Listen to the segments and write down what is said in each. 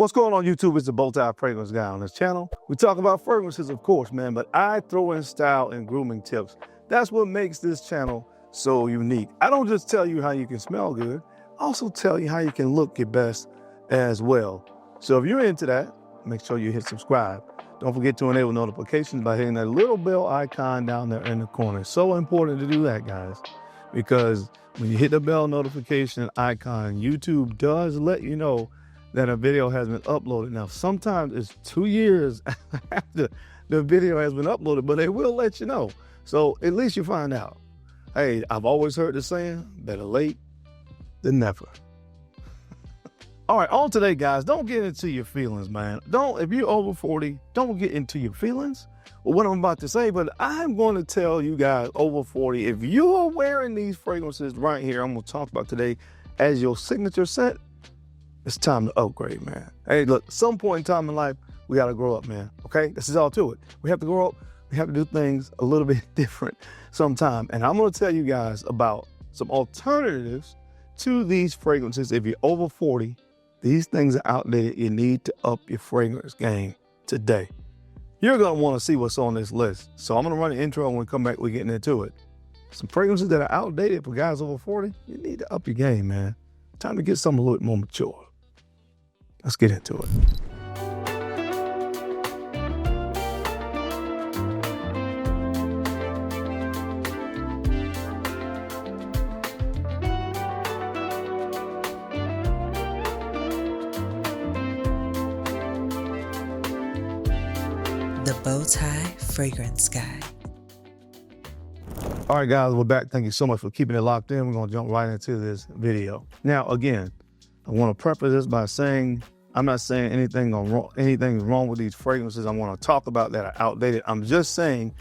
What's going on YouTube? It's the BowTie Fragrance Guy on this channel. We talk about fragrances, of course, man, but I throw in style and grooming tips. That's what makes this channel so unique. I don't just tell you how you can smell good, I also tell you how you can look your best as well. So if you're into that, make sure you hit subscribe. Don't forget to enable notifications by hitting that little bell icon down there in the corner. It's so important to do that, guys, because when you hit the bell notification icon, YouTube does let you know that a video has been uploaded. Now, sometimes it's 2 years after the video has been uploaded, but they will let you know. So at least you find out. Hey, I've always heard the saying, better late than never. All right, on today, guys, don't get into your feelings, man. If you're over 40, don't get into your feelings. Well, what I'm about to say, but I'm going to tell you guys over 40, if you are wearing these fragrances right here, I'm going to talk about today as your signature scent, it's time to upgrade, man. Hey, look, at some point in time in life, we got to grow up, man. Okay? This is all to it. We have to grow up. We have to do things a little bit different sometime. And I'm going to tell you guys about some alternatives to these fragrances. If you're over 40, these things are outdated. You need to up your fragrance game today. You're going to want to see what's on this list. So I'm going to run the intro, and when we come back, we're getting into it. Some fragrances that are outdated for guys over 40, you need to up your game, man. Time to get something a little bit more mature. Let's get into it. The BowTie Fragrance Guy. All right, guys, we're back. Thank you so much for keeping it locked in. We're going to jump right into this video. Now, again, I want to preface this by saying I'm not saying anything's wrong with these fragrances I want to talk about that are outdated. I'm just saying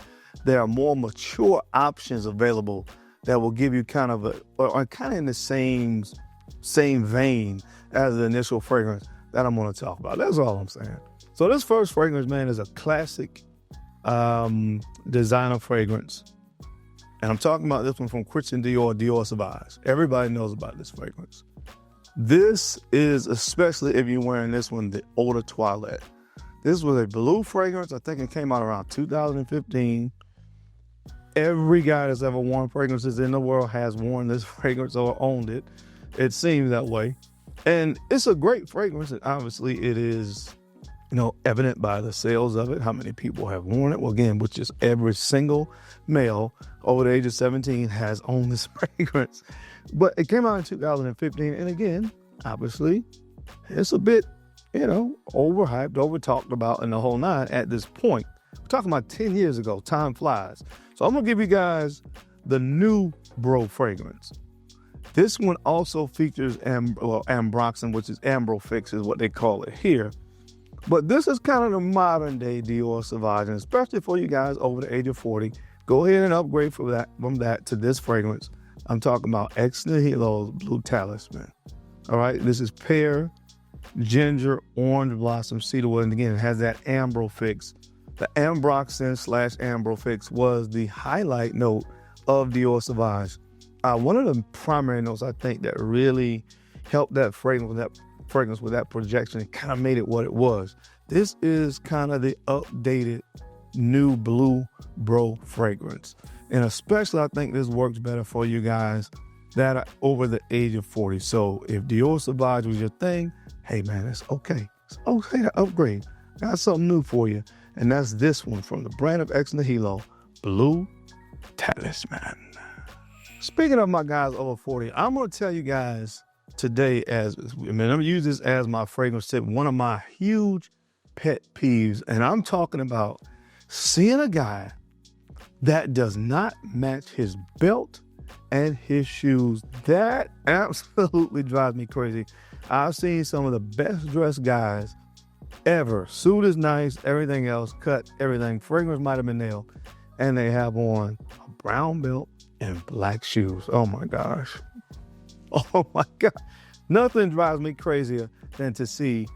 there are more mature options available that will give you kind of in the same vein as the initial fragrance that I'm going to talk about. That's all I'm saying. So this first fragrance, man, is a classic designer fragrance. And I'm talking about this one from Christian Dior Sauvage. Everybody knows about this fragrance. This is, especially if you're wearing this one, the Eau de Toilette. This was a blue fragrance. I think it came out around 2015. Every guy that's ever worn fragrances in the world has worn this fragrance or owned it. It seems that way. And it's a great fragrance. And obviously it is, evident by the sales of it, how many people have worn it. Well, again, which is every single male over the age of 17 has owned this fragrance. But it came out in 2015. And again, obviously, it's a bit, overhyped, over-talked about in the whole nine at this point. We're talking about 10 years ago. Time flies. So I'm going to give you guys the new Bro fragrance. This one also features ambroxan, which is Ambrofix is what they call it here. But this is kind of the modern day Dior Sauvage, and especially for you guys over the age of 40, go ahead and upgrade from that to this fragrance. I'm talking about Acqu Di Gio's Blue Talisman. All right, this is pear, ginger, orange blossom, cedarwood, and again, it has that Ambrofix. The ambroxan / Ambrofix was the highlight note of Dior Sauvage. One of the primary notes I think that really helped that fragrance with that projection, it kind of made it what it was. This is kind of the updated new blue Bro fragrance. And especially I think this works better for you guys that are over the age of 40. So if Dior Sauvage was your thing, hey man, it's okay. It's okay to upgrade. Got something new for you. And that's this one from the brand of Acqu Di Gio, Blue Talisman. Speaking of my guys over 40, I'm going to tell you guys today I'm going to use this as my fragrance tip, one of my huge pet peeves. And I'm talking about seeing a guy that does not match his belt and his shoes. That absolutely drives me crazy. I've seen some of the best dressed guys ever. Suit is nice, everything else, cut, everything. Fragrance might have been nailed. And they have on a brown belt and black shoes. Oh my gosh. Oh my God. Nothing drives me crazier than to see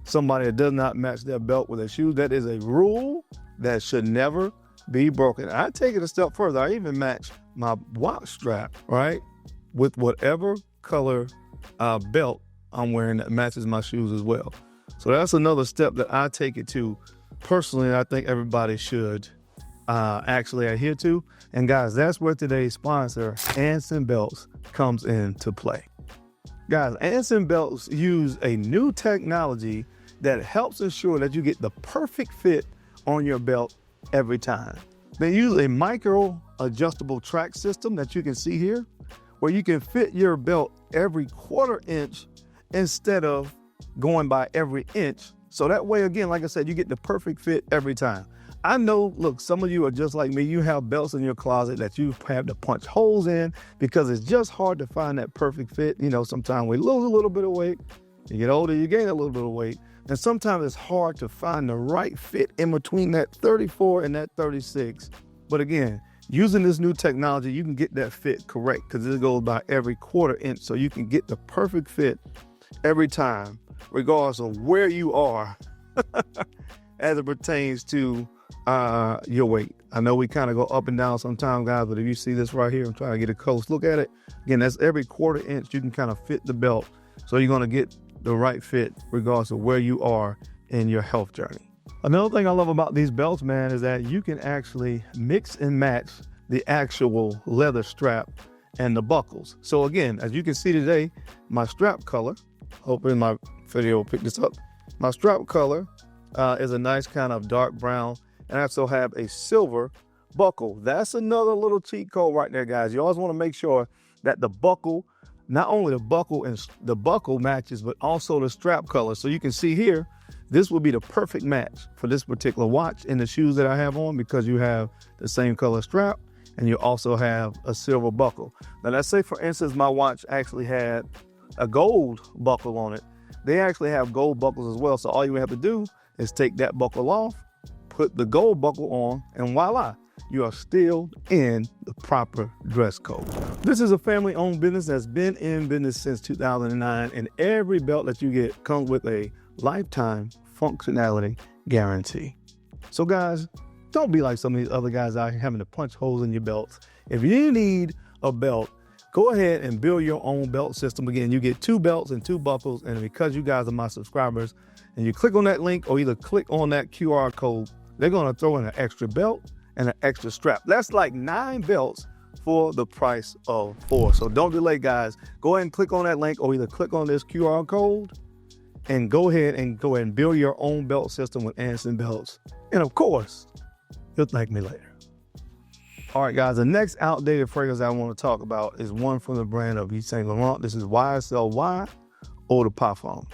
somebody that does not match their belt with their shoes. That is a rule that should never be broken. I take it a step further. I even match my watch strap, right, with whatever color belt I'm wearing that matches my shoes as well. So that's another step that I take it to. Personally, I think everybody should actually adhere to. And guys, that's where today's sponsor, Anson Belts, comes into play. Guys, Anson Belts use a new technology that helps ensure that you get the perfect fit on your belt every time. They use a micro adjustable track system that you can see here, where you can fit your belt every 1/4 inch instead of going by every inch. So that way, again, like I said, you get the perfect fit every time. I know, look, some of you are just like me. You have belts in your closet that you have to punch holes in because it's just hard to find that perfect fit. You know, sometimes we lose a little bit of weight. You get older, you gain a little bit of weight. And sometimes it's hard to find the right fit in between that 34 and that 36. But again, using this new technology, you can get that fit correct because it goes by every 1/4 inch. So you can get the perfect fit every time, regardless of where you are as it pertains to your weight. I know we kind of go up and down sometimes, guys, but if you see this right here, I'm trying to get a close look at it. Again, that's every 1/4 inch you can kind of fit the belt. So you're going to get the right fit regardless of where you are in your health journey. Another thing I love about these belts, man, is that you can actually mix and match the actual leather strap and the buckles. So again, as you can see today, my strap color, hoping my video will pick this up. My strap color is a nice kind of dark brown, and I also have a silver buckle. That's another little cheat code right there, guys. You always want to make sure that the buckle, not only the buckle and the buckle matches, but also the strap color. So you can see here, this will be the perfect match for this particular watch and the shoes that I have on, because you have the same color strap and you also have a silver buckle. Now let's say, for instance, my watch actually had a gold buckle on it. They actually have gold buckles as well. So all you have to do is take that buckle off, put the gold buckle on, and voila, you are still in the proper dress code. This is a family-owned business that's been in business since 2009, and every belt that you get comes with a lifetime functionality guarantee. So guys, don't be like some of these other guys out here having to punch holes in your belts. If you need a belt, go ahead and build your own belt system. Again, you get 2 belts and 2 buckles, and because you guys are my subscribers and you click on that link or either click on that QR code, they're going to throw in an extra belt and an extra strap. That's like 9 belts for the price of 4. So don't delay, guys. Go ahead and click on that link or either click on this QR code and go ahead and build your own belt system with Anson Belts. And of course, you'll thank me later. All right, guys, the next outdated fragrance I want to talk about is one from the brand of Yves Saint Laurent. This is YSL Eau de Parfum.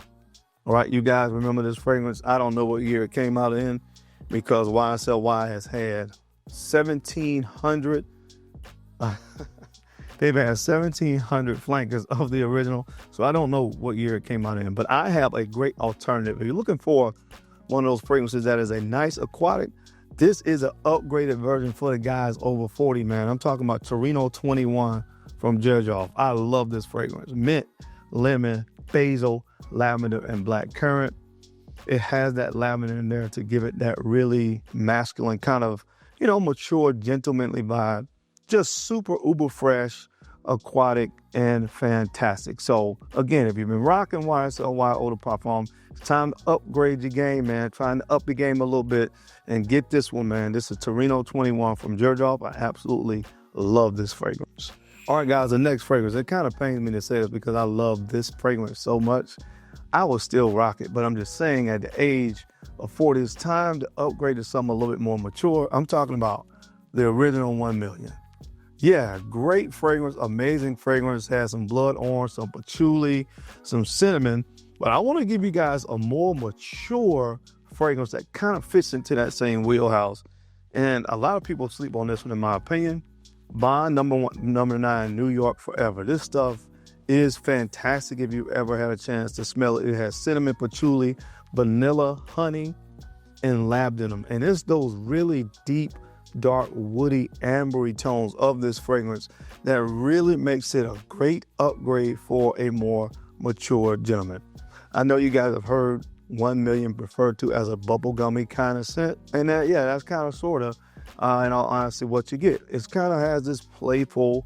All right, you guys remember this fragrance? I don't know what year it came out in, because YSL has had 1,700 they've had 1,700 flankers of the original. So I don't know what year it came out in, but I have a great alternative. If you're looking for one of those fragrances that is a nice aquatic, this is an upgraded version for the guys over 40, man. I'm talking about Torino 21 from Xerjoff. I love this fragrance. Mint, lemon, basil, lavender, and black currant. It has that lavender in there to give it that really masculine kind of, you know, mature, gentlemanly vibe. Just super uber fresh, aquatic, and fantastic. So again, if you've been rocking YSL Eau de Parfum, it's time to upgrade your game, man. Trying to up the game a little bit and get this one, man. This is Torino 21 from Xerjoff. I absolutely love this fragrance. All right, guys, the next fragrance. It kind of pains me to say this because I love this fragrance so much. I will still rock it, but I'm just saying, at the age of 40, it's time to upgrade to something a little bit more mature. I'm talking about the original 1 million. Yeah, great fragrance, amazing fragrance. Has some blood orange, some patchouli, some cinnamon. But I want to give you guys a more mature fragrance that kind of fits into that same wheelhouse. And a lot of people sleep on this one, in my opinion. Bond number 9, New York Forever. This stuff is fantastic if you ever had a chance to smell it. It has cinnamon, patchouli, vanilla, honey, and labdanum. And it's those really deep, dark, woody, ambery tones of this fragrance that really makes it a great upgrade for a more mature gentleman. I know you guys have heard 1 million referred to as a bubblegummy kind of scent, and that's kind of sort of in all honesty what you get. It kind of has this playful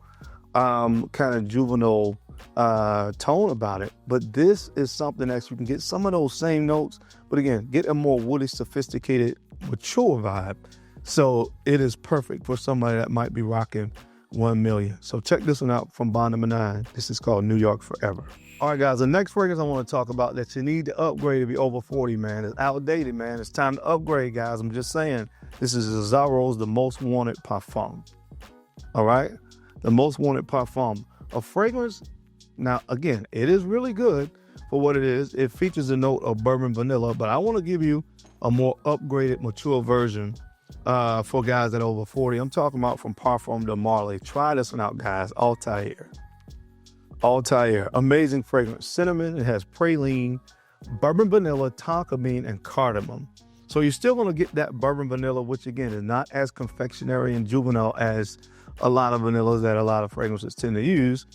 kind of juvenile tone about it. But this is something that you can get some of those same notes, but again, get a more woody, sophisticated, mature vibe. So it is perfect for somebody that might be rocking 1 million. So check this one out from bond number 9. This is called New York Forever. All right, guys, the next fragrance I want to talk about that you need to upgrade if you're over 40, man. It's outdated, man. It's time to upgrade, guys. I'm just saying. This is Zaro's The Most Wanted Parfum. All right? The Most Wanted Parfum. A fragrance, now, again, it is really good for what it is. It features a note of bourbon vanilla, but I want to give you a more upgraded, mature version for guys that are over 40. I'm talking about from Parfums de Marly. Try this one out, guys. Altair. Altair. Amazing fragrance. Cinnamon. It has praline, bourbon vanilla, tonka bean, and cardamom. So you're still going to get that bourbon vanilla, which again is not as confectionery and juvenile as a lot of vanillas that a lot of fragrances tend to use.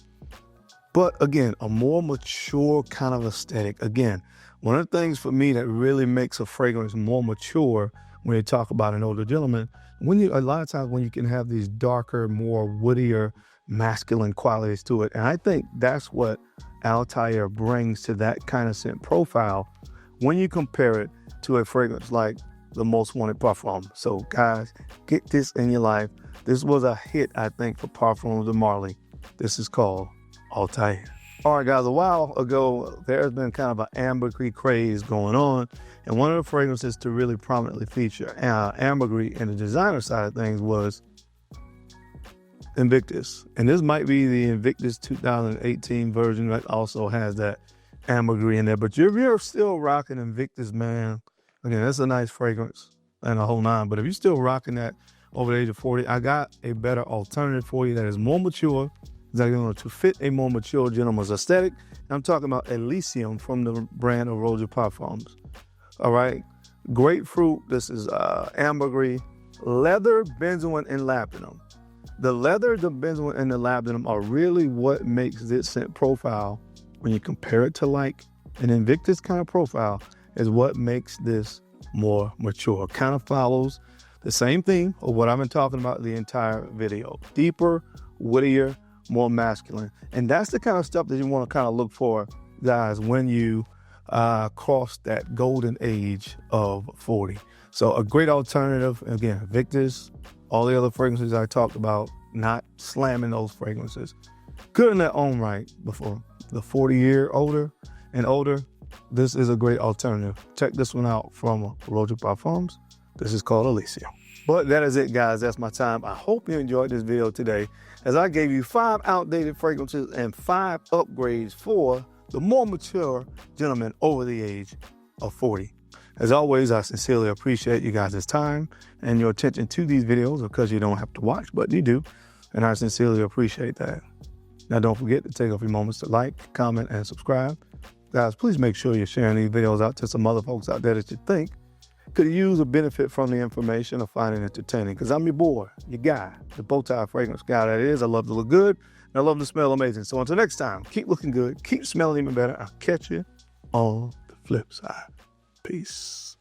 But again, a more mature kind of aesthetic. Again, one of the things for me that really makes a fragrance more mature when you talk about an older gentleman, a lot of times when you can have these darker, more woodier, masculine qualities to it. And I think that's what Altair brings to that kind of scent profile when you compare it to a fragrance like the Most Wanted Parfum. So guys, get this in your life. This was a hit, I think, for Parfums de Marly. This is called Altair. All right, guys, a while ago, there's been kind of an ambergris craze going on. And one of the fragrances to really prominently feature ambergris in the designer side of things was Invictus. And this might be the Invictus 2018 version that also has that ambergris in there. But if you're still rocking Invictus, man, again, that's a nice fragrance and a whole nine. But if you're still rocking that over the age of 40, I got a better alternative for you that is more mature, that's going to fit a more mature gentleman's aesthetic. I'm talking about Elysium from the brand of Roger Parfums. All right. Grapefruit. This is ambergris, leather, benzoin, and labdanum. The leather, the benzoin, and the labdanum are really what makes this scent profile, when you compare it to like an Invictus kind of profile, is what makes this more mature. Kind of follows the same theme of what I've been talking about the entire video. Deeper, woodier, more masculine. And that's the kind of stuff that you want to kind of look for, guys, when you cross that golden age of 40. So a great alternative. Again, Invictus, all the other fragrances I talked about, not slamming those fragrances. Good in their own right, but for the 40-year older and older, this is a great alternative. Check this one out from Roger Parfums. This is called Elysium. But that is it, guys. That's my time. I hope you enjoyed this video today, as I gave you 5 outdated fragrances and 5 upgrades for the more mature gentleman over the age of 40. As always, I sincerely appreciate you guys' time and your attention to these videos, because you don't have to watch, but you do. And I sincerely appreciate that. Now, don't forget to take a few moments to like, comment, and subscribe. Guys, please make sure you're sharing these videos out to some other folks out there that you think could use or benefit from the information or find it entertaining. Because I'm your boy, your guy, the BowTie fragrance guy that is. I love to look good, and I love to smell amazing. So until next time, keep looking good, keep smelling even better. I'll catch you on the flip side. Peace.